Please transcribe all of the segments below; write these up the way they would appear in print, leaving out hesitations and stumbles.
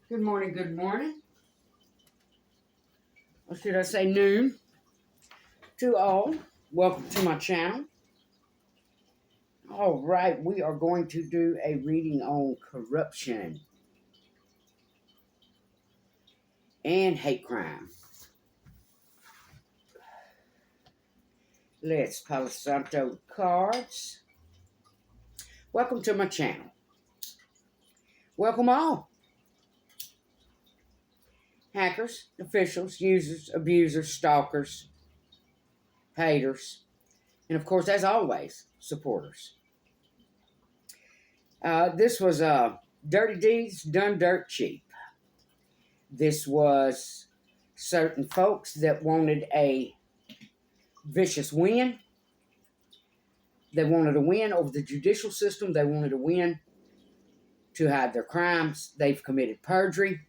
Good morning, or should I say noon, to all. Welcome to my channel. All right, we are going to do a reading on corruption and hate crime. Let's Palo Santo cards. Welcome to my channel. Welcome all. Hackers, officials, users, abusers, stalkers, haters, and of course, as always, supporters. This was Dirty Deeds Done Dirt Cheap. This was certain folks that wanted a vicious win. They wanted a win over the judicial system. They wanted a win to hide their crimes. They've committed perjury.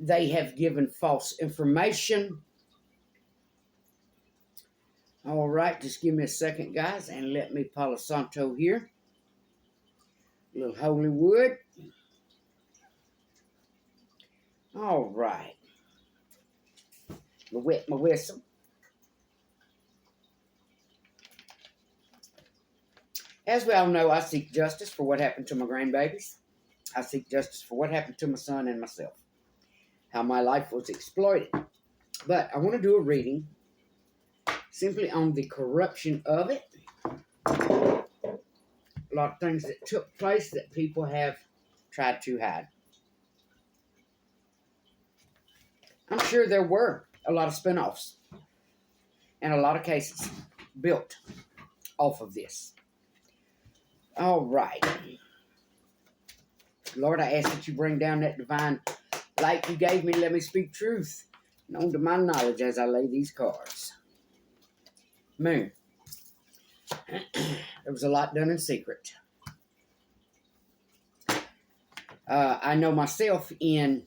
They have given false information. All right, just give me a second, guys, and let me Palo Santo here. A little holy wood. All right. I'll wet my whistle. As we all know, I seek justice for what happened to my grandbabies. I seek justice for what happened to my son and myself. How my life was exploited. But I want to do a reading simply on the corruption of it. A lot of things that took place that people have tried to hide. I'm sure there were a lot of spinoffs and a lot of cases built off of this. All right. Lord, I ask that you bring down that divine light you gave me. Let me speak truth, known to my knowledge as I lay these cards. Moon. There was a lot done in secret. I know myself in,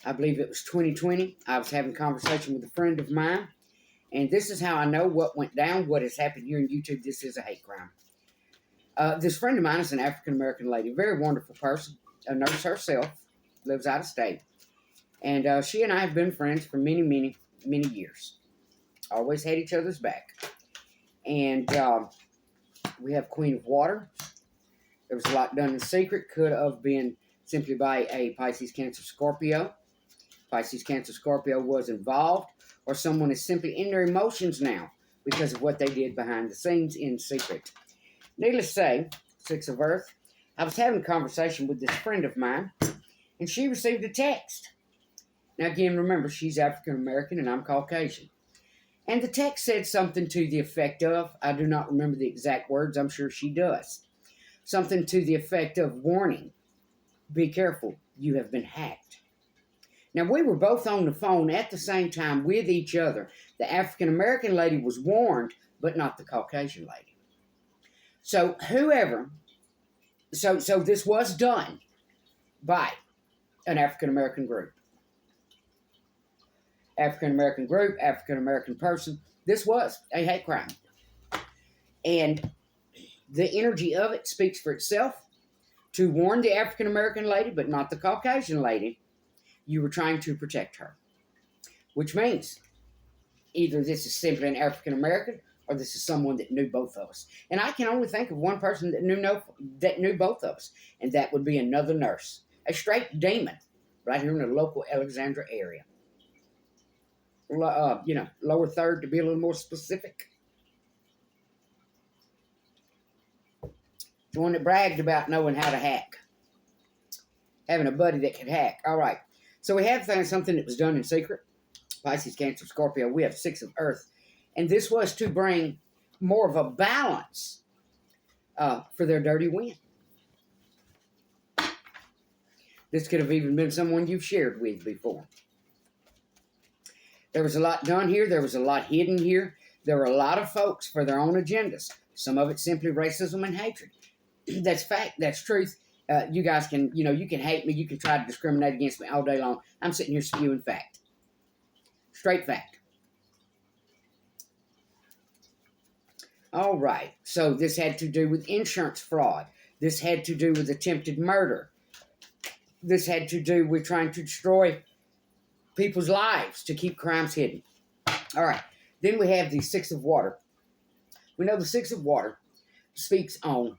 I believe it was 2020, I was having a conversation with a friend of mine, and this is how I know what went down, what has happened here on YouTube. This is a hate crime. This friend of mine is an African-American lady, very wonderful person, a nurse herself, lives out of state. And she and I have been friends for many, many, many years. Always had each other's back. And we have Queen of Water. There was a lot done in secret. Could have been simply by a Pisces, Cancer, Scorpio. Pisces, Cancer, Scorpio was involved. Or someone is simply in their emotions now because of what they did behind the scenes in secret. Needless to say, Six of Earth, I was having a conversation with this friend of mine, and she received a text. Now again, remember, she's African American and I'm Caucasian. And the text said something to the effect of, I do not remember the exact words, I'm sure she does. Something to the effect of, warning, be careful, you have been hacked. Now we were both on the phone at the same time with each other. The African American lady was warned, but not the Caucasian lady. So so this was done by an African-American group. African-American group, African-American person. This was a hate crime. And the energy of it speaks for itself. To warn the African-American lady, but not the Caucasian lady, you were trying to protect her. Which means either this is simply an African-American or this is someone that knew both of us. And I can only think of one person that knew both of us, and that would be another nurse. A straight demon right here in the local Alexandria area. Lower third to be a little more specific. The one that bragged about knowing how to hack. Having a buddy that could hack. All right. So we have something that was done in secret. Pisces, Cancer, Scorpio. We have Six of Earth. And this was to bring more of a balance for their dirty win. This could have even been someone you've shared with before. There was a lot done here. There was a lot hidden here. There were a lot of folks for their own agendas. Some of it simply racism and hatred. That's fact. That's truth. You guys can, you can hate me. You can try to discriminate against me all day long. I'm sitting here spewing fact. Straight fact. All right. So this had to do with insurance fraud. This had to do with attempted murder. This had to do with trying to destroy people's lives to keep crimes hidden. All right. Then we have the Six of Water. We know the Six of Water speaks on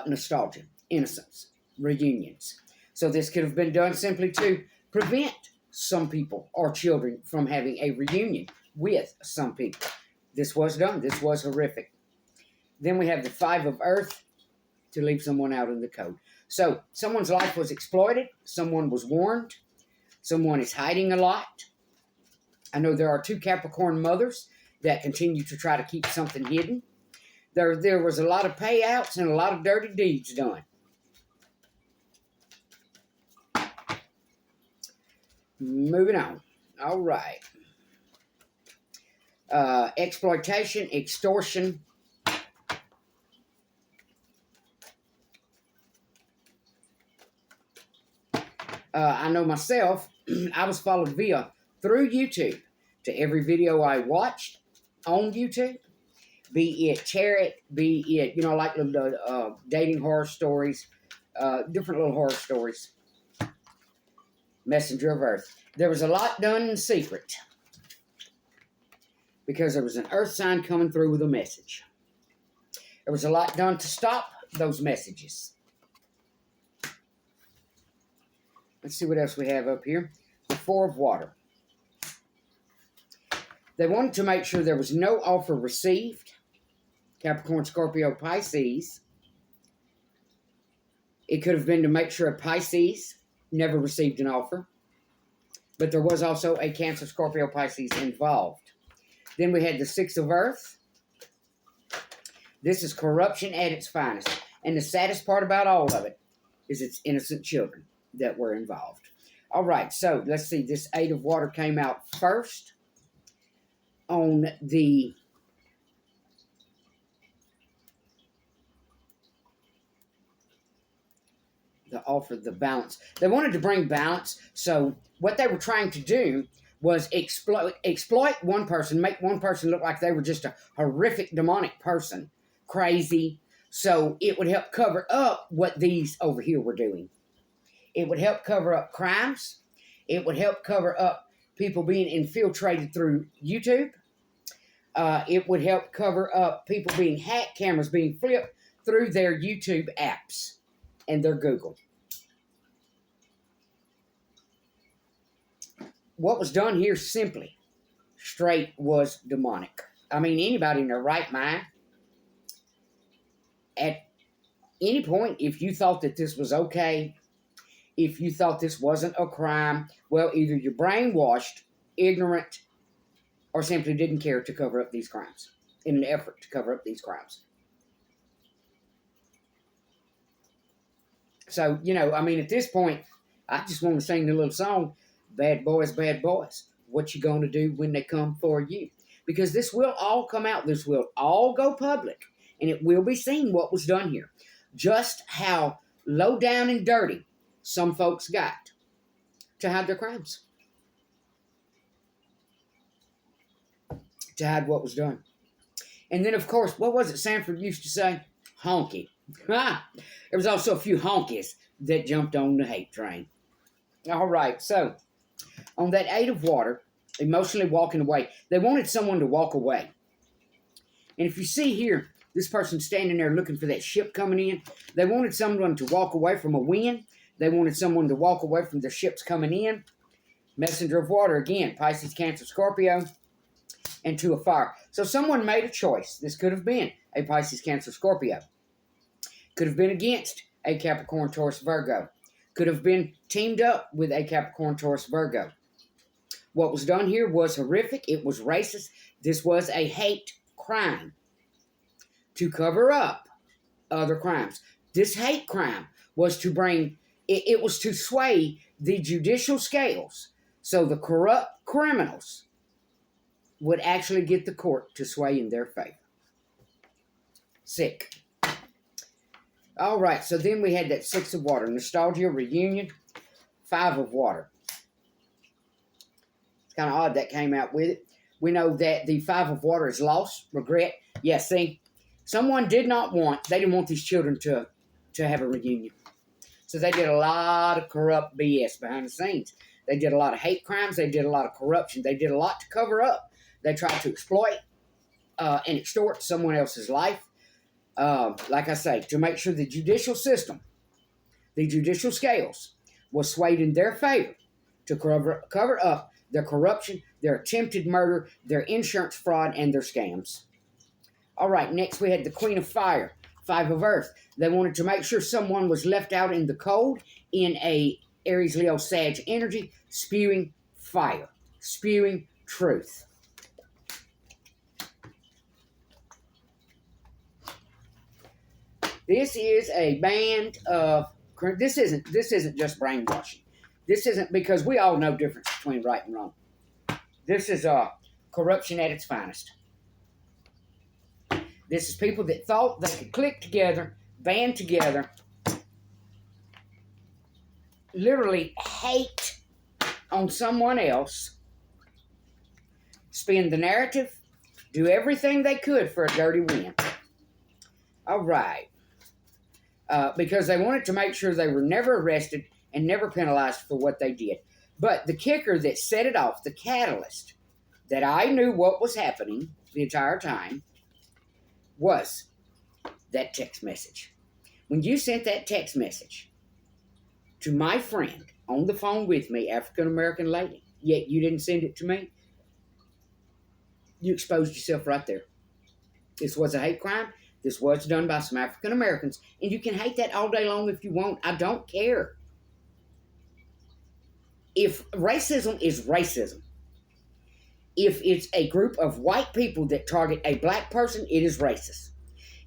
nostalgia, innocence, reunions. So this could have been done simply to prevent some people or children from having a reunion with some people. This was done. This was horrific. Then we have the Five of Earth to leave someone out in the cold. So someone's life was exploited. Someone was warned. Someone is hiding a lot. I know there are 2 Capricorn mothers that continue to try to keep something hidden. There was a lot of payouts and a lot of dirty deeds done. Moving on. All right. Exploitation, extortion. I know myself, I was followed through YouTube to every video I watched on YouTube, be it tarot, be it, like the dating horror stories, different little horror stories. Messenger of Earth. There was a lot done in secret because there was an earth sign coming through with a message. There was a lot done to stop those messages. Let's see what else we have up here. The Four of Water. They wanted to make sure there was no offer received. Capricorn, Scorpio, Pisces. It could have been to make sure a Pisces never received an offer. But there was also a Cancer, Scorpio, Pisces involved. Then we had the Six of Earth. This is corruption at its finest. And the saddest part about all of it is it's innocent children that were involved. All right, so let's see. This Eight of Water came out first on the offer, the balance. They wanted to bring balance, so what they were trying to do was exploit one person, make one person look like they were just a horrific demonic person, crazy, so it would help cover up what these over here were doing. It would help cover up crimes. It would help cover up people being infiltrated through YouTube. It would help cover up people being hacked, cameras being flipped through their YouTube apps and their Google. What was done here simply, straight, was demonic. I mean, anybody in their right mind, at any point, if you thought that this was okay, if you thought this wasn't a crime, well, either you're brainwashed, ignorant, or simply didn't care to cover up these crimes, in an effort to cover up these crimes. So, I mean, at this point, I just want to sing the little song, bad boys, what you gonna do when they come for you? Because this will all come out. This will all go public. And it will be seen what was done here. Just how low down and dirty some folks got to hide their crimes. To hide what was done. And then, of course, what was it Sanford used to say? Honky. There was also a few honkies that jumped on the hate train. All right, so on that Eight of Water, emotionally walking away, they wanted someone to walk away. And if you see here, this person standing there looking for that ship coming in, they wanted someone to walk away from a wind. They wanted someone to walk away from the ships coming in. Messenger of Water, again, Pisces, Cancer, Scorpio, and Two of Fire. So someone made a choice. This could have been a Pisces, Cancer, Scorpio. Could have been against a Capricorn, Taurus, Virgo. Could have been teamed up with a Capricorn, Taurus, Virgo. What was done here was horrific. It was racist. This was a hate crime to cover up other crimes. This hate crime was to bring, it was to sway the judicial scales so the corrupt criminals would actually get the court to sway in their favor. Sick. All right, so then we had that Six of Water, nostalgia, reunion, Five of Water. It's kind of odd that came out with it. We know that the Five of Water is loss, regret. Yeah, see, someone did not want, they didn't want these children to to have a reunion. So they did a lot of corrupt BS behind the scenes. They did a lot of hate crimes. They did a lot of corruption. They did a lot to cover up. They tried to exploit and extort someone else's life. Like I say, to make sure the judicial system, the judicial scales, was swayed in their favor to cover up their corruption, their attempted murder, their insurance fraud, and their scams. All right, next we had the Queen of Fire, 5 of Earth. They wanted to make sure someone was left out in the cold in a Aries, Leo, Sag energy, spewing fire, spewing truth. This is a band of, this isn't just brainwashing. This isn't, because we all know difference between right and wrong. This is corruption at its finest. This is people that thought they could click together, band together, literally hate on someone else, spin the narrative, do everything they could for a dirty win. All right. Because they wanted to make sure they were never arrested and never penalized for what they did. But the kicker that set it off, the catalyst, that I knew what was happening the entire time, was that text message. When you sent that text message to my friend on the phone with me, African-American lady, yet you didn't send it to me, you exposed yourself right there. This was a hate crime. This was done by some African Americans, and you can hate that all day long if you want. I don't care. If racism is racism, if it's a group of white people that target a black person, it is racist.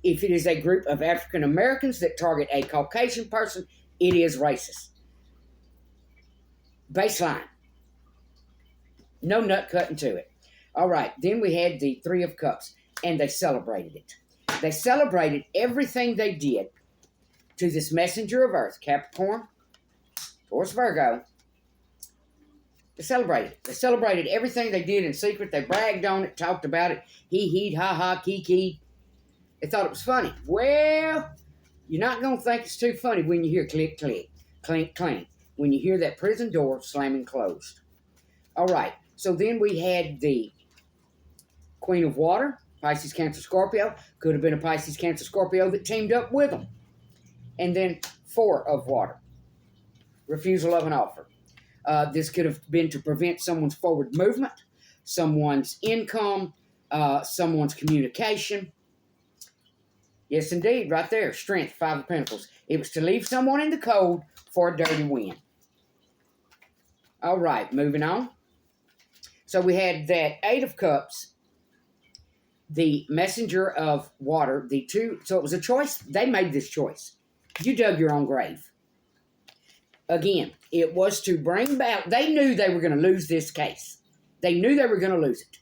If it is a group of African Americans that target a Caucasian person, it is racist. Baseline. No nut cutting to it. All right, then we had the 3 of Cups, and they celebrated it. They celebrated everything they did to this messenger of Earth, Capricorn, Taurus, Virgo. They celebrated it. They celebrated everything they did in secret. They bragged on it, talked about it, hee-heed, ha-ha, kiki. They thought it was funny. Well, you're not going to think it's too funny when you hear click, click, clink, clink, when you hear that prison door slamming closed. All right, so then we had the Queen of Water, Pisces, Cancer, Scorpio. Could have been a Pisces, Cancer, Scorpio that teamed up with them. And then 4 of Water. Refusal of an offer. This could have been to prevent someone's forward movement, someone's income, someone's communication. Yes, indeed, right there. Strength, 5 of Pentacles. It was to leave someone in the cold for a dirty win. All right, moving on. So we had that 8 of Cups, the messenger of water, the 2. So it was a choice. They made this choice. You dug your own grave. Again, it was to bring about, they knew they were going to lose this case. They knew they were going to lose it.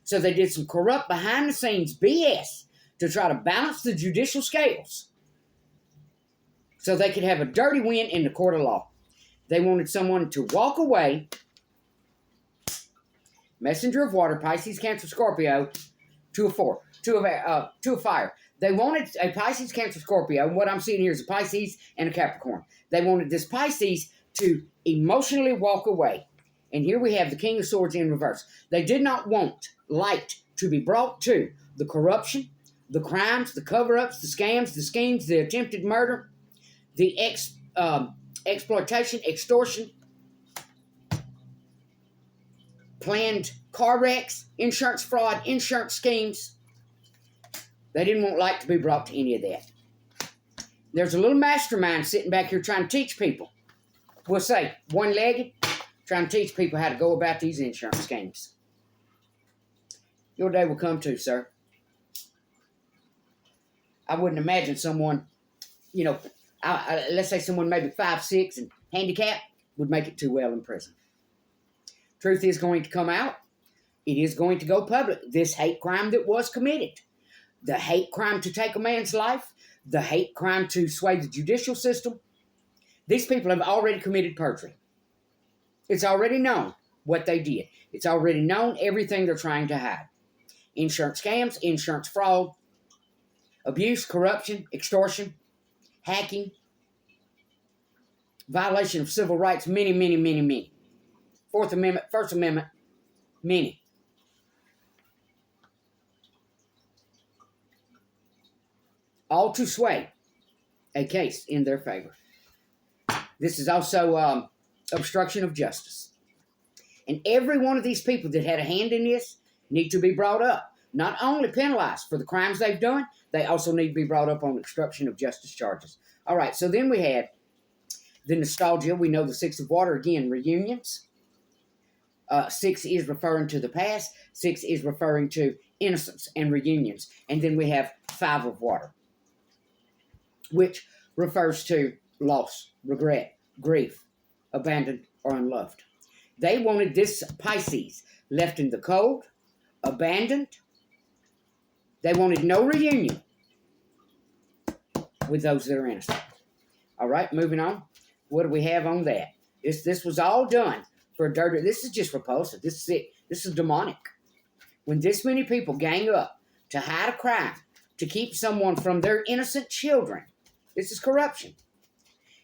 So they did some corrupt behind-the-scenes BS to try to balance the judicial scales so they could have a dirty win in the court of law. They wanted someone to walk away, messenger of water, Pisces, Cancer, Scorpio, 2 of 4, 2 of fire. They wanted a Pisces, Cancer, Scorpio. What I'm seeing here is a Pisces and a Capricorn. They wanted this Pisces to emotionally walk away. And here we have the King of Swords in reverse. They did not want light to be brought to the corruption, the crimes, the cover-ups, the scams, the schemes, the attempted murder, the exploitation, extortion, planned car wrecks, insurance fraud, insurance schemes. They didn't want light to be brought to any of that. There's a little mastermind sitting back here trying to teach people. We'll say, one-legged, trying to teach people how to go about these insurance schemes. Your day will come too, sir. I wouldn't imagine someone, let's say someone maybe 5'6" and handicapped would make it too well in prison. Truth is going to come out. It is going to go public. This hate crime that was committed. The hate crime to take a man's life. The hate crime to sway the judicial system. These people have already committed perjury. It's already known what they did. It's already known everything they're trying to hide. Insurance scams, insurance fraud, abuse, corruption, extortion, hacking, violation of civil rights, many, many, many, many. Fourth Amendment, First Amendment, many. All to sway a case in their favor. This is also obstruction of justice. And every one of these people that had a hand in this need to be brought up. Not only penalized for the crimes they've done, they also need to be brought up on obstruction of justice charges. All right, so then we had the nostalgia. We know the Six of Water, again, reunions. 6 is referring to the past. 6 is referring to innocence and reunions. And then we have 5 of Water, which refers to loss, regret, grief, abandoned, or unloved. They wanted this Pisces left in the cold, abandoned. They wanted no reunion with those that are innocent. All right, moving on. What do we have on that? This was all done for dirty. This is just repulsive. This is it. This is demonic. When this many people gang up to hide a crime, to keep someone from their innocent children, this is corruption.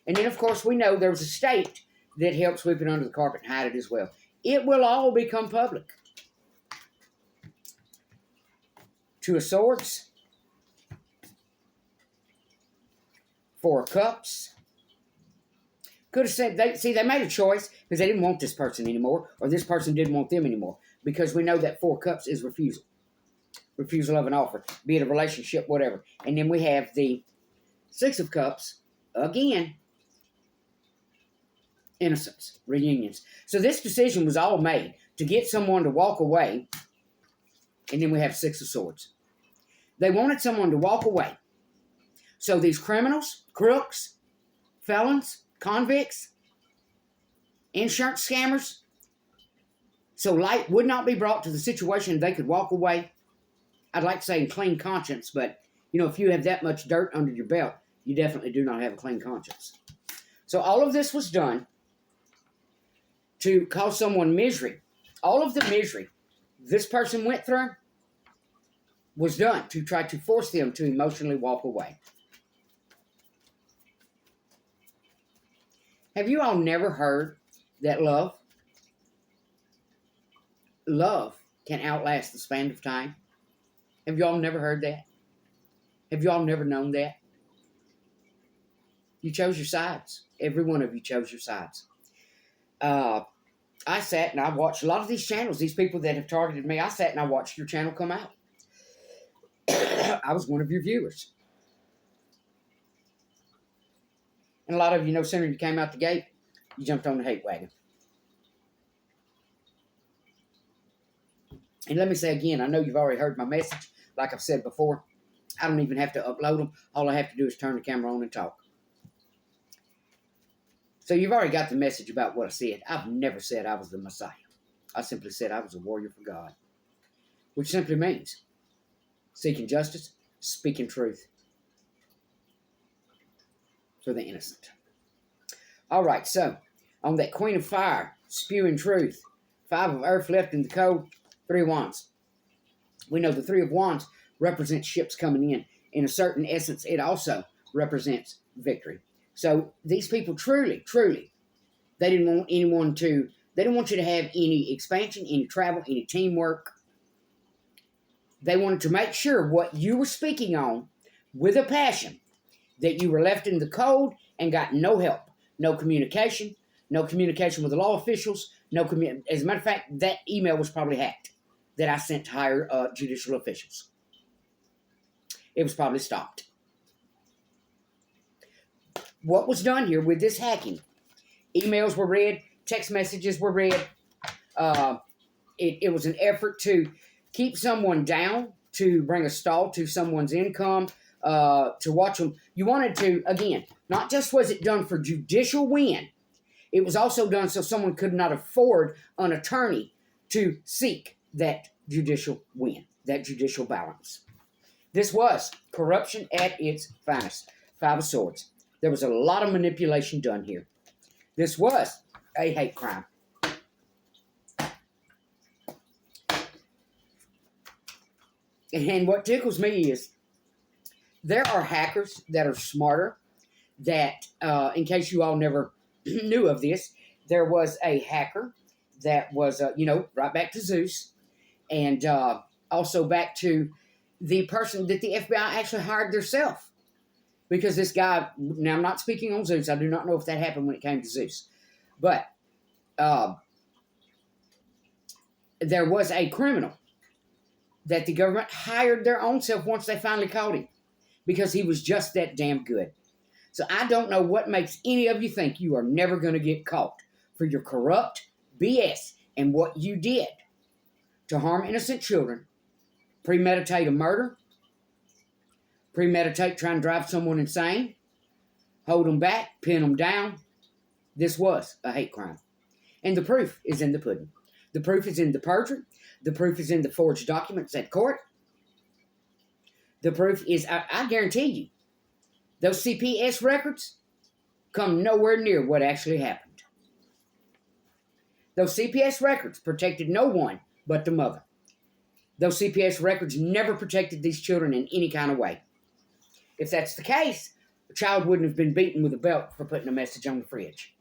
And then, of course, we know there's a state that helps sweep it under the carpet and hide it as well. It will all become public. Two of Swords. 4 of Cups. Could have said, they made a choice because they didn't want this person anymore, or this person didn't want them anymore, because we know that 4 of Cups is refusal. Refusal of an offer, be it a relationship, whatever. And then we have the 6 of Cups, again, innocence, reunions. So this decision was all made to get someone to walk away, and then we have 6 of Swords. They wanted someone to walk away. So these criminals, crooks, felons, convicts, insurance scammers, so light would not be brought to the situation they could walk away. I'd like to say in clean conscience, but, you know, if you have that much dirt under your belt, you definitely do not have a clean conscience. So all of this was done to cause someone misery. All of the misery this person went through was done to try to force them to emotionally walk away. Have you all never heard that love can outlast the span of time? Have you all never heard that? Have you all never known that? You chose your sides. Every one of you chose your sides. I sat and I watched a lot of these channels, these people that have targeted me. I sat and I watched your channel come out. I was one of your viewers. And a lot of you, no sooner you came out the gate, you jumped on the hate wagon. And let me say again, I know you've already heard my message. Like I've said before, I don't even have to upload them. All I have to do is turn the camera on and talk. So you've already got the message about what I said. I've never said I was the Messiah. I simply said I was a warrior for God. Which simply means seeking justice, speaking truth for the innocent. All right, so on that Queen of Fire, spewing truth, 5 of Earth left in the cold, 3 of Wands. We know the 3 of Wands represents ships coming in. In a certain essence, it also represents victory. So these people truly, they didn't want anyone to, they didn't want you to have any expansion, any travel, any teamwork. They wanted to make sure what you were speaking on with a passion, that you were left in the cold and got no help, no communication with the law officials, as a matter of fact, that email was probably hacked that I sent to higher judicial officials. It was probably stopped. What was done here with this hacking? Emails were read, text messages were read. It was an effort to keep someone down, to bring a stall to someone's income, to watch them. You wanted to, again, not just was it done for judicial win, it was also done so someone could not afford an attorney to seek that judicial win, that judicial balance. This was corruption at its finest. 5 of Swords. There was a lot of manipulation done here. This was a hate crime. And what tickles me is there are hackers that are smarter that, in case you all never knew of this, there was a hacker that was, right back to Zeus, and also back to the person that the FBI actually hired themselves. Because this guy, now I'm not speaking on Zeus, I do not know if that happened when it came to Zeus, but there was a criminal that the government hired their own self once they finally caught him, because he was just that damn good. So I don't know what makes any of you think you are never going to get caught for your corrupt BS and what you did to harm innocent children, premeditate a murder, premeditate trying to drive someone insane, hold them back, pin them down. This was a hate crime. And the proof is in the pudding. The proof is in the perjury. The proof is in the forged documents at court. The proof is, I guarantee you, those CPS records come nowhere near what actually happened. Those CPS records protected no one but the mother. Those CPS records never protected these children in any kind of way. If that's the case, the child wouldn't have been beaten with a belt for putting a message on the fridge.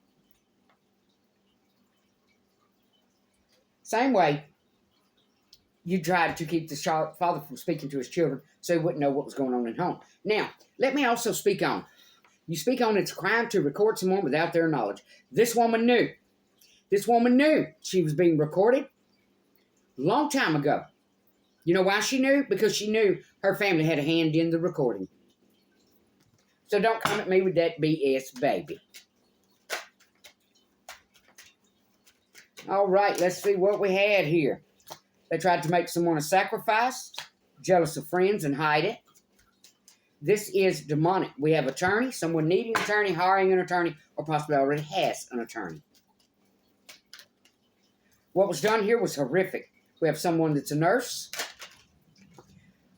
Same way, you tried to keep the father from speaking to his children so he wouldn't know what was going on at home. Now, let me also speak on. You speak on it's a crime to record someone without their knowledge. This woman knew. This woman knew she was being recorded a long time ago. You know why she knew? Because she knew her family had a hand in the recording. So don't come at me with that BS, baby. All right, let's see what we had here. They tried to make someone a sacrifice, jealous of friends, and hide it. This is demonic. We have attorney, someone needing an attorney, hiring an attorney, or possibly already has an attorney. What was done here was horrific. We have someone that's a nurse,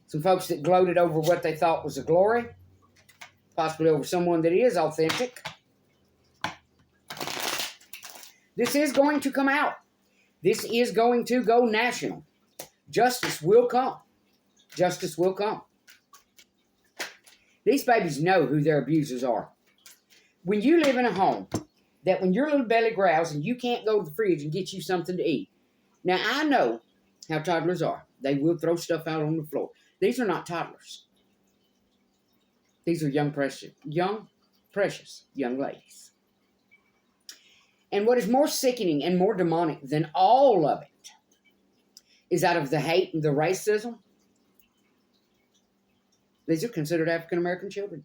some folks that gloated over what they thought was a glory, possibly over someone that is authentic. This is going to come out. This is going to go national. Justice will come. Justice will come. These babies know who their abusers are. When you live in a home that when your little belly growls and you can't go to the fridge and get you something to eat. Now, I know how toddlers are. They will throw stuff out on the floor. These are not toddlers. These are young, precious young ladies. And what is more sickening and more demonic than all of it is out of the hate and the racism. These are considered African-American children.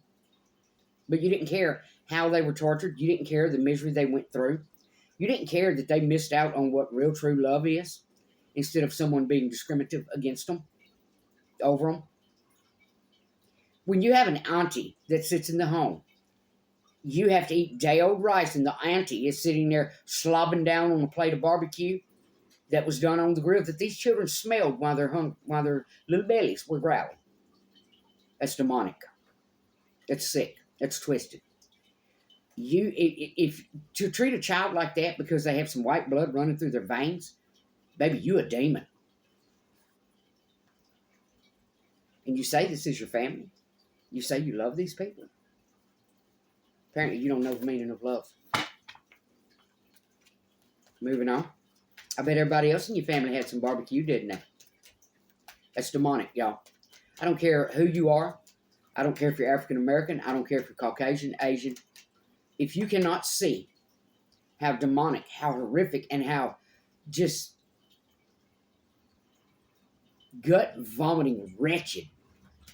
But you didn't care how they were tortured. You didn't care the misery they went through. You didn't care that they missed out on what real true love is instead of someone being discriminative against them, over them. When you have an auntie that sits in the home, you have to eat day-old rice, and the auntie is sitting there slobbing down on a plate of barbecue that was done on the grill that these children smelled while their little bellies were growling. That's demonic. That's sick. That's twisted. If to treat a child like that because they have some white blood running through their veins, baby, you a demon. And you say this is your family. You say you love these people. Apparently, you don't know the meaning of love. Moving on. I bet everybody else in your family had some barbecue, didn't they? That's demonic, y'all. I don't care who you are. I don't care if you're African American. I don't care if you're Caucasian, Asian. If you cannot see how demonic, how horrific, and how just gut-vomiting wretched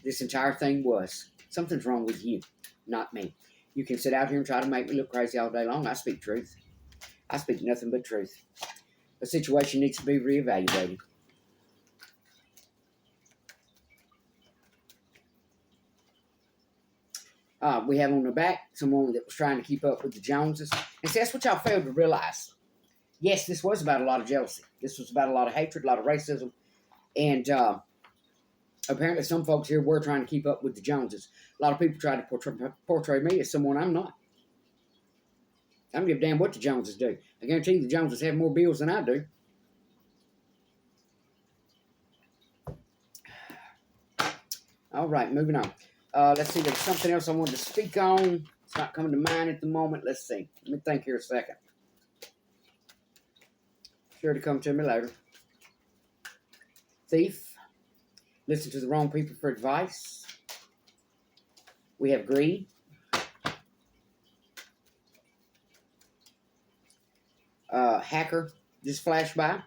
this entire thing was, something's wrong with you, not me. You can sit out here and try to make me look crazy all day long. I speak truth. I speak nothing but truth. The situation needs to be reevaluated. We have on the back someone that was trying to keep up with the Joneses. And see, that's what y'all failed to realize. Yes, this was about a lot of jealousy. This was about a lot of hatred, a lot of racism. And apparently some folks here were trying to keep up with the Joneses. A lot of people try to portray me as someone I'm not. I don't give a damn what the Joneses do. I guarantee you the Joneses have more bills than I do. All right, moving on. Let's see, there's something else I wanted to speak on. It's not coming to mind at the moment. Let's see. Let me think here a second. Sure to come to me later. Thief. Listen to the wrong people for advice. We have greed. Hacker just flashed by.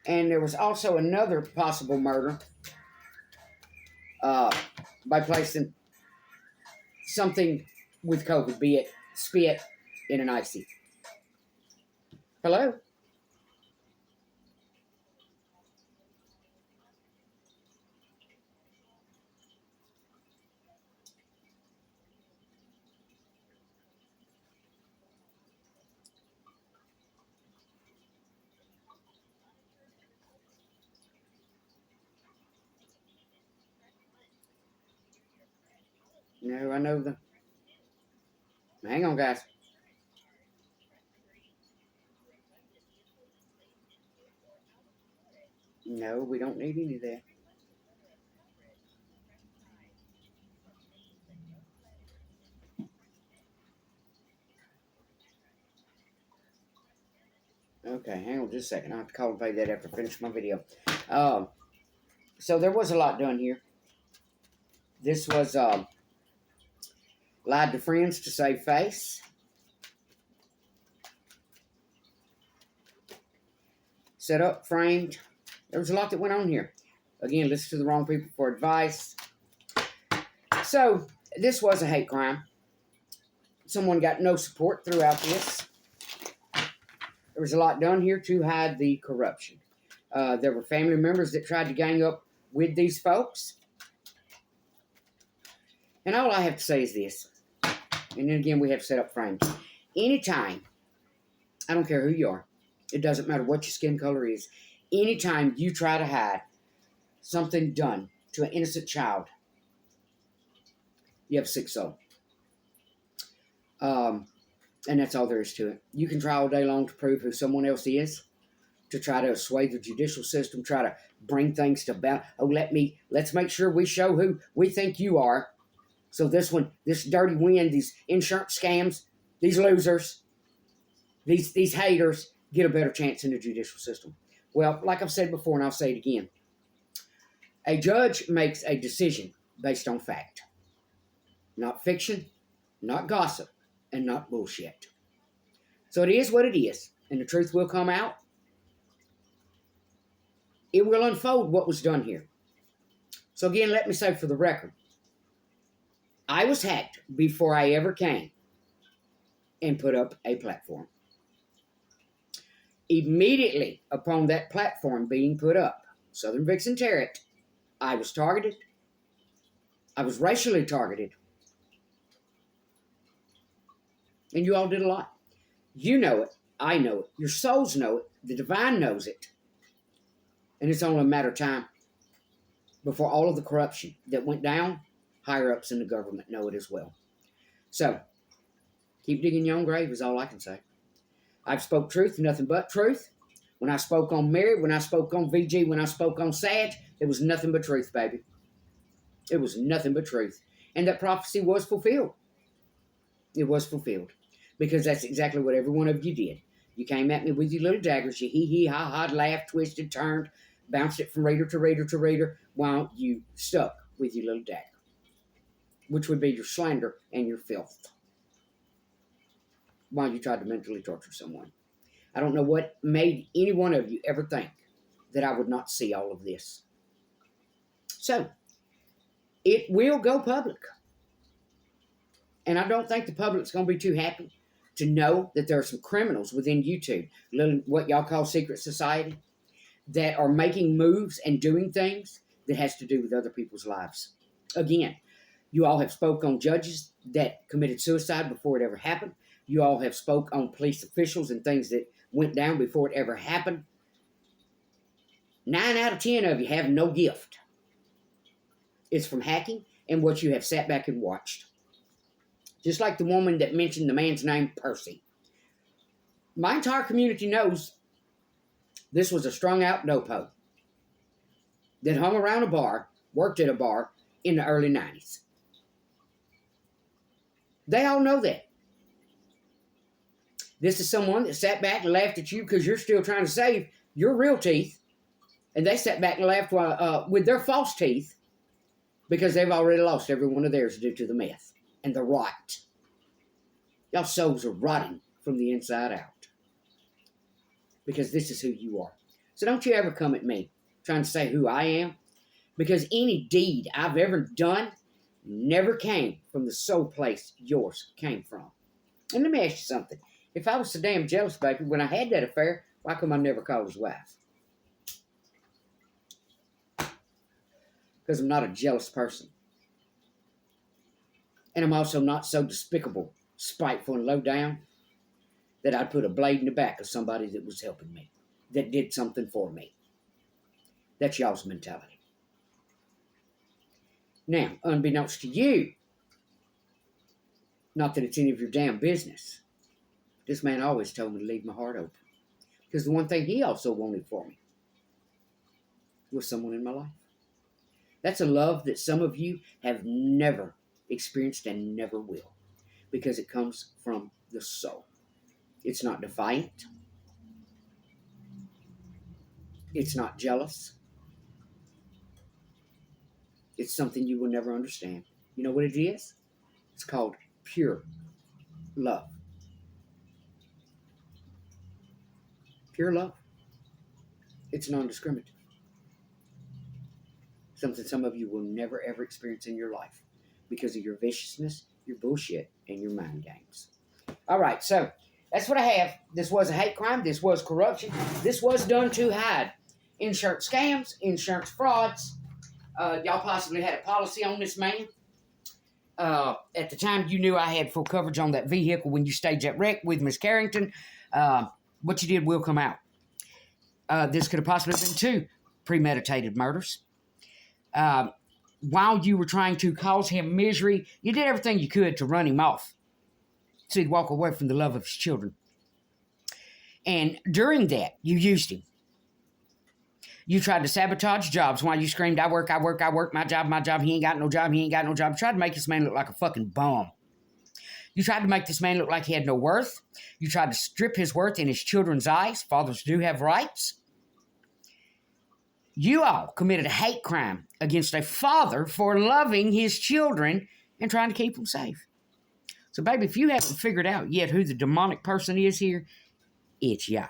And there was also another possible murder by placing something with COVID, be it spit in an icy. Hello? No, I know the... Hang on, guys. No, we don't need any of that. Okay, hang on just a second. I'll have to call and pay that after I finish my video. So there was a lot done here. This was lied to friends to save face. Set up, framed. There was a lot that went on here. Again, listen to the wrong people for advice. So, this was a hate crime. Someone got no support throughout this. There was a lot done here to hide the corruption. There were family members that tried to gang up with these folks. And all I have to say is this. And then again, we have set up frames. Anytime, I don't care who you are. It doesn't matter what your skin color is. Anytime you try to hide something done to an innocent child, you have a sick soul. And that's all there is to it. You can try all day long to prove who someone else is, to try to sway the judicial system, try to bring things to balance. Oh, let's make sure we show who we think you are. So this dirty wind, these insurance scams, these losers, these haters get a better chance in the judicial system. Well, like I've said before, and I'll say it again, a judge makes a decision based on fact. Not fiction, not gossip, and not bullshit. So it is what it is, and the truth will come out. It will unfold what was done here. So again, let me say for the record, I was hacked before I ever came and put up a platform. Immediately upon that platform being put up, Southern Vixen Tarot, I was targeted. I was racially targeted. And you all did a lot. You know it. I know it. Your souls know it. The divine knows it. And it's only a matter of time before all of the corruption that went down, higher-ups in the government know it as well. So, keep digging your own grave is all I can say. I've spoke truth, nothing but truth. When I spoke on Mary, when I spoke on VG, when I spoke on Sag, it was nothing but truth, baby. It was nothing but truth. And that prophecy was fulfilled. It was fulfilled. Because that's exactly what every one of you did. You came at me with your little daggers. You hee, ha, laughed, twisted, turned, bounced it from reader to reader to reader, while you stuck with your little dagger. Which would be your slander and your filth. While you tried to mentally torture someone. I don't know what made any one of you ever think that I would not see all of this. So, it will go public. And I don't think the public's going to be too happy to know that there are some criminals within YouTube, what y'all call secret society, that are making moves and doing things that has to do with other people's lives. Again, you all have spoke on judges that committed suicide before it ever happened. You all have spoke on police officials and things that went down before it ever happened. 9 out of 10 of you have no gift. It's from hacking and what you have sat back and watched. Just like the woman that mentioned the man's name, Percy. My entire community knows this was a strung out dopo. that hung around a bar, worked at a bar in the early 90s. They all know that. This is someone that sat back and laughed at you because you're still trying to save your real teeth. And they sat back and laughed with their false teeth because they've already lost every one of theirs due to the meth and the rot. Y'all souls are rotting from the inside out. Because this is who you are. So don't you ever come at me trying to say who I am. Because any deed I've ever done never came from the soul place yours came from. And let me ask you something. If I was so damn jealous, baby, when I had that affair, why come I never called his wife? Because I'm not a jealous person. And I'm also not so despicable, spiteful, and low down that I'd put a blade in the back of somebody that was helping me, that did something for me. That's y'all's mentality. Now, unbeknownst to you, not that it's any of your damn business, this man always told me to leave my heart open. Because the one thing he also wanted for me was someone in my life. That's a love that some of you have never experienced and never will. Because it comes from the soul. It's not defiant. It's not jealous. It's something you will never understand. You know what it is? It's called pure love. Pure love. It's non-discriminative. Something some of you will never ever experience in your life because of your viciousness, your bullshit, and your mind games. All right, so that's what I have. This was a hate crime. This was corruption. This was done to hide insurance scams, insurance frauds. Y'all possibly had a policy on this man. At the time, you knew I had full coverage on that vehicle when you staged that wreck with Miss Carrington. What you did will come out. This could have possibly been 2 premeditated murders. While you were trying to cause him misery, you did everything you could to run him off so he'd walk away from the love of his children. And during that, you used him. You tried to sabotage jobs while you screamed, I work, my job, he ain't got no job. You tried to make this man look like a fucking bum. You tried to make this man look like he had no worth. You tried to strip his worth in his children's eyes. Fathers do have rights. You all committed a hate crime against a father for loving his children and trying to keep them safe. So, baby, if you haven't figured out yet who the demonic person is here, it's y'all.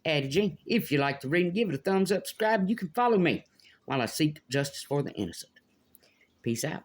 Addie G, if you like the reading, give it a thumbs up, subscribe, and you can follow me while I seek justice for the innocent. Peace out.